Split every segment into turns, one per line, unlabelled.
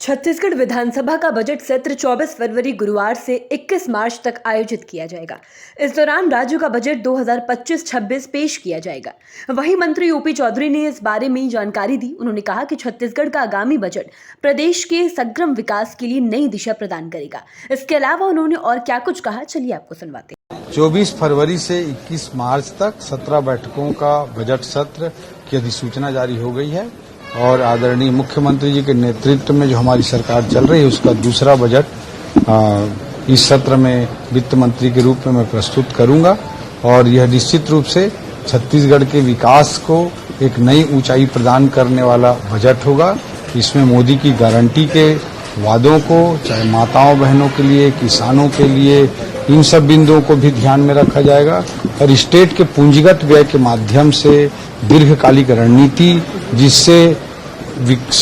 छत्तीसगढ़ विधानसभा का बजट सत्र 24 फरवरी गुरुवार से 21 मार्च तक आयोजित किया जाएगा। इस दौरान राज्य का बजट 2025-26 पेश किया जाएगा। वहीं मंत्री ओपी चौधरी ने इस बारे में जानकारी दी। उन्होंने कहा कि छत्तीसगढ़ का आगामी बजट प्रदेश के समग्र विकास के लिए नई दिशा प्रदान करेगा। इसके अलावा उन्होंने और क्या कुछ कहा, चलिए आपको सुनवाते हैं।
24 फरवरी से 21 मार्च तक 17 बैठकों का बजट सत्र की अधिसूचना जारी हो गई है और आदरणीय मुख्यमंत्री जी के नेतृत्व में जो हमारी सरकार चल रही है उसका दूसरा बजट इस सत्र में वित्त मंत्री के रूप में मैं प्रस्तुत करूंगा और यह निश्चित रूप से छत्तीसगढ़ के विकास को एक नई ऊंचाई प्रदान करने वाला बजट होगा। इसमें मोदी की गारंटी के वादों को, चाहे माताओं बहनों के लिए, किसानों के लिए, इन सब बिंदुओं को भी ध्यान में रखा जाएगा और स्टेट के पूंजीगत व्यय के माध्यम से दीर्घकालिक रणनीति जिससे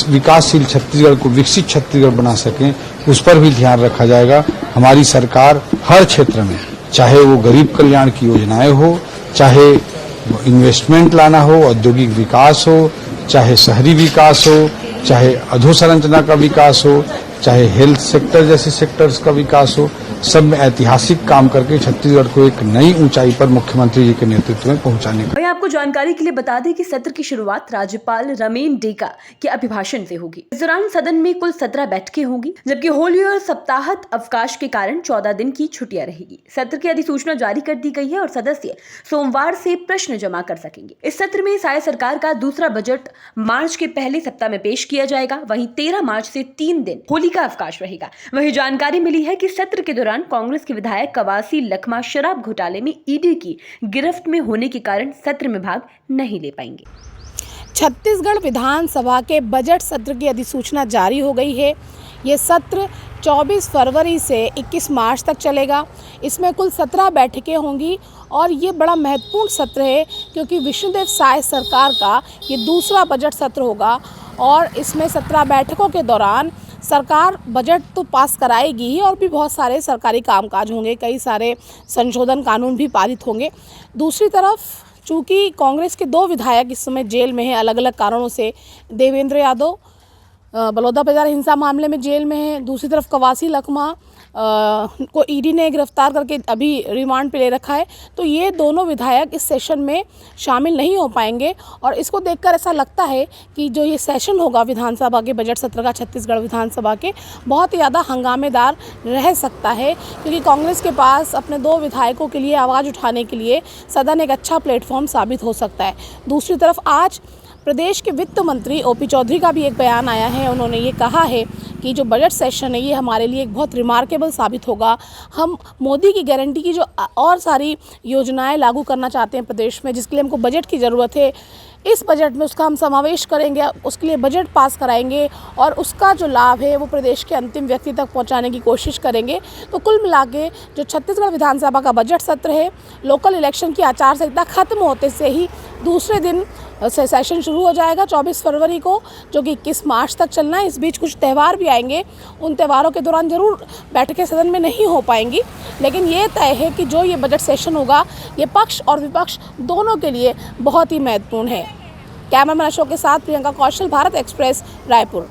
विकासशील छत्तीसगढ़ को विकसित छत्तीसगढ़ बना सकें, उस पर भी ध्यान रखा जाएगा। हमारी सरकार हर क्षेत्र में, चाहे वो गरीब कल्याण की योजनाएं हो, चाहे इन्वेस्टमेंट लाना हो, औद्योगिक विकास हो, चाहे शहरी विकास हो, चाहे अधोसंरचना का विकास हो, चाहे हेल्थ सेक्टर जैसे सेक्टर्स का विकास हो, सब में ऐतिहासिक काम करके छत्तीसगढ़ को एक नई ऊंचाई पर मुख्यमंत्री जी के नेतृत्व में पहुंचाने का।
मैं आपको जानकारी के लिए बता दें कि सत्र की शुरुआत राज्यपाल रमेन डेका के अभिभाषण से होगी। इस दौरान सदन में कुल 17 बैठकें होंगी, जबकि होली और सप्ताहांत अवकाश के कारण 14 दिन की छुट्टियां रहेगी। सत्र की अधिसूचना जारी कर दी गई है और सदस्य सोमवार से प्रश्न जमा कर सकेंगे। इस सत्र में साय सरकार का दूसरा बजट मार्च के पहले सप्ताह में पेश किया जाएगा। वहीं 13 मार्च से 3 दिन होली का अवकाश रहेगा। वहीं जानकारी मिली है कि सत्र के दौरान कांग्रेस के विधायक कवासी लखमा शराब घोटाले में ईडी की गिरफ्त में होने के कारण सत्र में भाग नहीं ले पाएंगे।
छत्तीसगढ़ विधानसभा के बजट सत्र की अधिसूचना जारी हो गई है। ये सत्र 24 फरवरी से 21 मार्च तक चलेगा। इसमें कुल 17 बैठकें होंगी और ये बड़ा महत्वपूर्ण सत्र है क्योंकि विष्णुदेव साय सरकार का ये दूसरा बजट सत्र होगा और इसमें 17 बैठकों के दौरान सरकार बजट तो पास कराएगी ही और भी बहुत सारे सरकारी कामकाज होंगे, कई सारे संशोधन कानून भी पारित होंगे। दूसरी तरफ चूँकि कांग्रेस के 2 विधायक इस समय जेल में हैं अलग अलग कारणों से, देवेंद्र यादव बलौदाबाजार हिंसा मामले में जेल में है, दूसरी तरफ कवासी लखमा को ईडी ने गिरफ्तार करके अभी रिमांड पे ले रखा है, तो ये दोनों विधायक इस सेशन में शामिल नहीं हो पाएंगे और इसको देखकर ऐसा लगता है कि जो ये सेशन होगा विधानसभा के बजट सत्र का छत्तीसगढ़ विधानसभा के, बहुत ही ज़्यादा हंगामेदार रह सकता है क्योंकि कांग्रेस के पास अपने 2 विधायकों के लिए आवाज़ उठाने के लिए सदन एक अच्छा प्लेटफॉर्म साबित हो सकता है। दूसरी तरफ आज प्रदेश के वित्त मंत्री ओपी चौधरी का भी एक बयान आया है। उन्होंने ये कहा है कि जो बजट सेशन है ये हमारे लिए एक बहुत रिमार्केबल साबित होगा। हम मोदी की गारंटी की जो और सारी योजनाएं लागू करना चाहते हैं प्रदेश में, जिसके लिए हमको बजट की ज़रूरत है, इस बजट में उसका हम समावेश करेंगे, उसके लिए बजट पास कराएंगे और उसका जो लाभ है वो प्रदेश के अंतिम व्यक्ति तक पहुंचाने की कोशिश करेंगे। तो कुल मिला के जो छत्तीसगढ़ विधानसभा का बजट सत्र है, लोकल इलेक्शन की आचार संहिता खत्म होते से ही दूसरे दिन से सेशन शुरू हो जाएगा 24 फरवरी को, जो कि 21 मार्च तक चलना है। इस बीच कुछ त्यौहार भी आएंगे, उन त्यौहारों के दौरान ज़रूर बैठकें सदन में नहीं हो पाएंगी, लेकिन ये तय है कि जो ये बजट सेशन होगा ये पक्ष और विपक्ष दोनों के लिए बहुत ही महत्वपूर्ण है। कैमरामैन अशोक के साथ प्रियंका कौशल, भारत एक्सप्रेस, रायपुर।